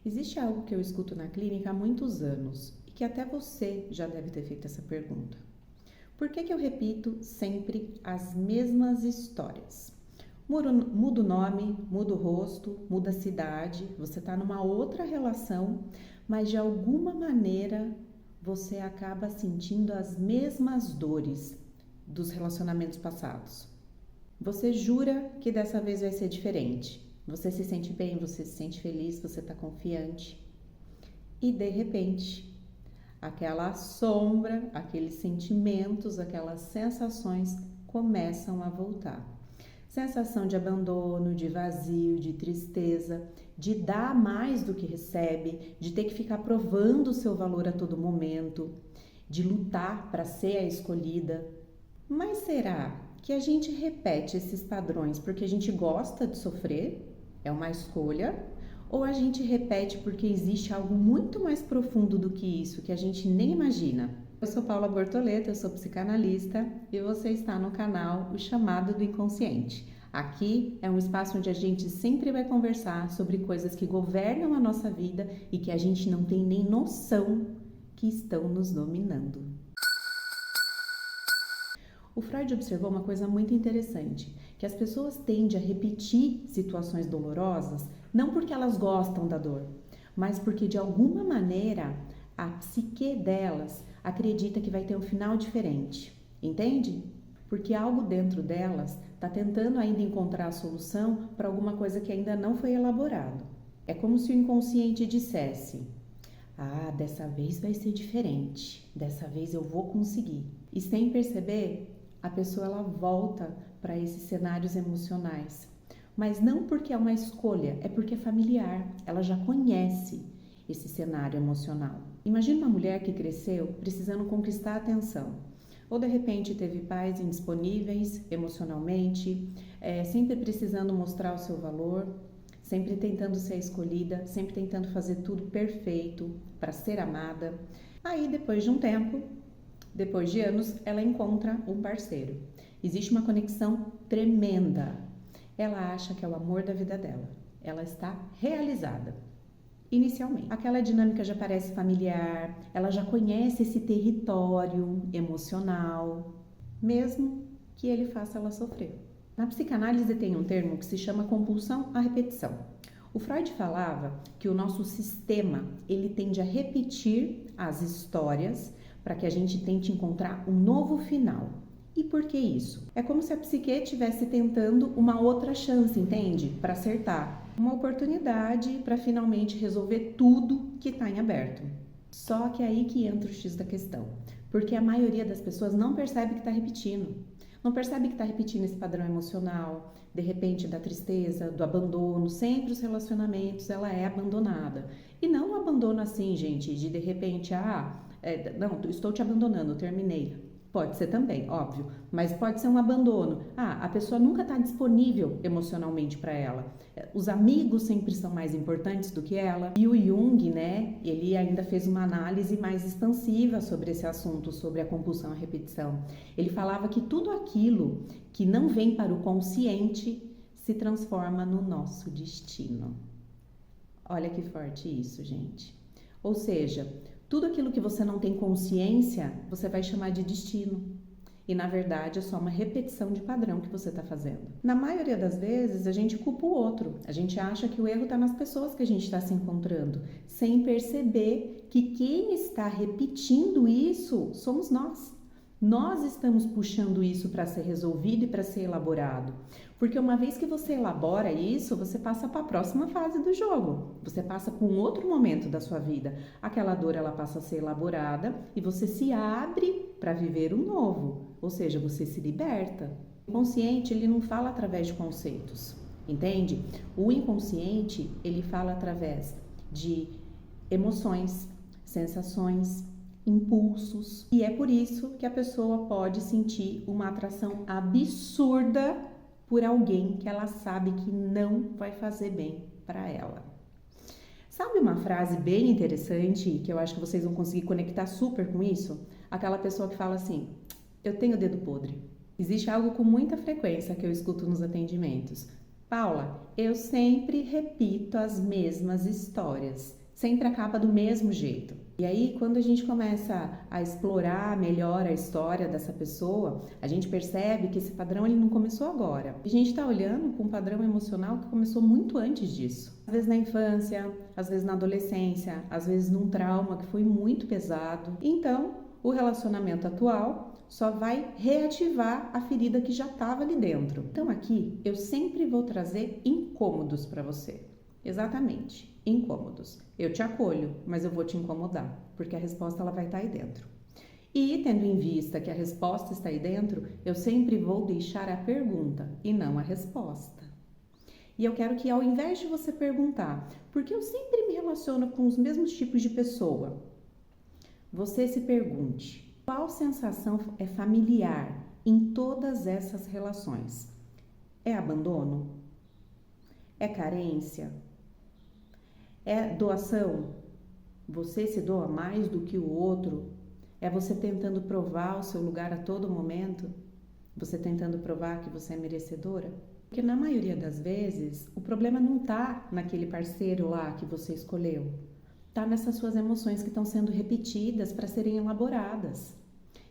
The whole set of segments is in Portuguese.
Existe algo que eu escuto na clínica há muitos anos e que até você já deve ter feito essa pergunta. Por que eu repito sempre as mesmas histórias? Muda o nome, muda o rosto, muda a cidade, você está numa outra relação, mas de alguma maneira você acaba sentindo as mesmas dores dos relacionamentos passados. Você jura que dessa vez vai ser diferente. Você se sente bem, você se sente feliz, você está confiante. E de repente, aquela sombra, aqueles sentimentos, aquelas sensações começam a voltar. Sensação de abandono, de vazio, de tristeza, de dar mais do que recebe, de ter que ficar provando o seu valor a todo momento, de lutar para ser a escolhida. Mas será que a gente repete esses padrões porque a gente gosta de sofrer? É uma escolha? Ou a gente repete porque existe algo muito mais profundo do que isso, que a gente nem imagina? Eu sou Paula Bortoleto, eu sou psicanalista e você está no canal O Chamado do Inconsciente. Aqui é um espaço onde a gente sempre vai conversar sobre coisas que governam a nossa vida e que a gente não tem nem noção que estão nos dominando. O Freud observou uma coisa muito interessante, que as pessoas tendem a repetir situações dolorosas não porque elas gostam da dor, mas porque de alguma maneira a psique delas acredita que vai ter um final diferente, entende? Porque algo dentro delas está tentando ainda encontrar a solução para alguma coisa que ainda não foi elaborado. É como se o inconsciente dissesse: ah, dessa vez vai ser diferente, dessa vez eu vou conseguir. E sem perceber, a pessoa ela volta para esses cenários emocionais. Mas não porque é uma escolha, é porque é familiar, ela já conhece esse cenário emocional. Imagina uma mulher que cresceu precisando conquistar a atenção, ou de repente teve pais indisponíveis emocionalmente, sempre precisando mostrar o seu valor, sempre tentando ser escolhida, sempre tentando fazer tudo perfeito para ser amada. Aí depois de um tempo, depois de anos, ela encontra um parceiro. Existe uma conexão tremenda. Ela acha que é o amor da vida dela. Ela está realizada. Inicialmente, aquela dinâmica já parece familiar, ela já conhece esse território emocional, mesmo que ele faça ela sofrer. Na psicanálise tem um termo que se chama compulsão à repetição. O Freud falava que o nosso sistema, ele tende a repetir as histórias para que a gente tente encontrar um novo final. E por que isso? É como se a psique estivesse tentando uma outra chance, entende? Para acertar. Uma oportunidade para finalmente resolver tudo que está em aberto. Só que é aí que entra o X da questão. Porque a maioria das pessoas não percebe que está repetindo. Não percebe que está repetindo esse padrão emocional, de repente da tristeza, do abandono, sempre os relacionamentos, ela é abandonada. E não um abandono assim, gente, de repente, não, estou te abandonando, terminei. Pode ser também, óbvio, mas pode ser um abandono. A pessoa nunca está disponível emocionalmente para ela. Os amigos sempre são mais importantes do que ela. E o Jung, né, ele ainda fez uma análise mais expansiva sobre esse assunto, sobre a compulsão à repetição. Ele falava que tudo aquilo que não vem para o consciente se transforma no nosso destino. Olha que forte isso, gente. Ou seja, tudo aquilo que você não tem consciência, você vai chamar de destino. E na verdade é só uma repetição de padrão que você está fazendo. Na maioria das vezes a gente culpa o outro. A gente acha que o erro está nas pessoas que a gente está se encontrando, sem perceber que quem está repetindo isso somos nós. Nós estamos puxando isso para ser resolvido e para ser elaborado. Porque uma vez que você elabora isso, você passa para a próxima fase do jogo. Você passa para um outro momento da sua vida. Aquela dor ela passa a ser elaborada e você se abre para viver o novo. Ou seja, você se liberta. O inconsciente ele não fala através de conceitos, entende? O inconsciente ele fala através de emoções, sensações, impulsos, e é por isso que a pessoa pode sentir uma atração absurda por alguém que ela sabe que não vai fazer bem para ela. Sabe uma frase bem interessante que eu acho que vocês vão conseguir conectar super com isso? Aquela pessoa que fala assim: eu tenho dedo podre. Existe algo com muita frequência que eu escuto nos atendimentos. Paula, eu sempre repito as mesmas histórias, sempre acaba do mesmo jeito. E aí, quando a gente começa a explorar melhor a história dessa pessoa, a gente percebe que esse padrão ele não começou agora. A gente está olhando para um padrão emocional que começou muito antes disso. Às vezes na infância, às vezes na adolescência, às vezes num trauma que foi muito pesado. Então, o relacionamento atual só vai reativar a ferida que já estava ali dentro. Então aqui eu sempre vou trazer incômodos para você. Exatamente, incômodos. Eu te acolho, mas eu vou te incomodar, porque a resposta ela vai estar aí dentro. E tendo em vista que a resposta está aí dentro, eu sempre vou deixar a pergunta e não a resposta. E eu quero que ao invés de você perguntar, por que eu sempre me relaciono com os mesmos tipos de pessoa? Você se pergunte, qual sensação é familiar em todas essas relações? É abandono? É carência? É doação? Você se doa mais do que o outro? É você tentando provar o seu lugar a todo momento? Você tentando provar que você é merecedora? Porque na maioria das vezes, o problema não está naquele parceiro lá que você escolheu. Está nessas suas emoções que estão sendo repetidas para serem elaboradas.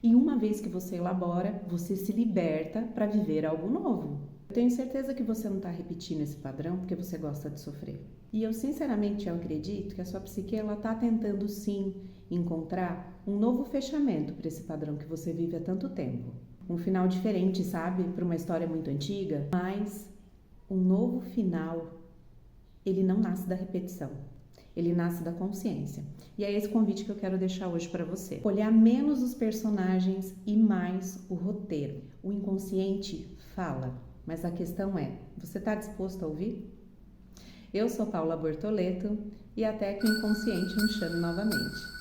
E uma vez que você elabora, você se liberta para viver algo novo. Eu tenho certeza que você não está repetindo esse padrão porque você gosta de sofrer. E eu sinceramente acredito que a sua psique está tentando sim encontrar um novo fechamento para esse padrão que você vive há tanto tempo. Um final diferente, sabe? Para uma história muito antiga, mas um novo final, ele não nasce da repetição. Ele nasce da consciência. E é esse convite que eu quero deixar hoje para você. Olhar menos os personagens e mais o roteiro. O inconsciente fala, mas a questão é, você está disposto a ouvir? Eu sou Paula Bortoleto e até que o inconsciente nos chame novamente.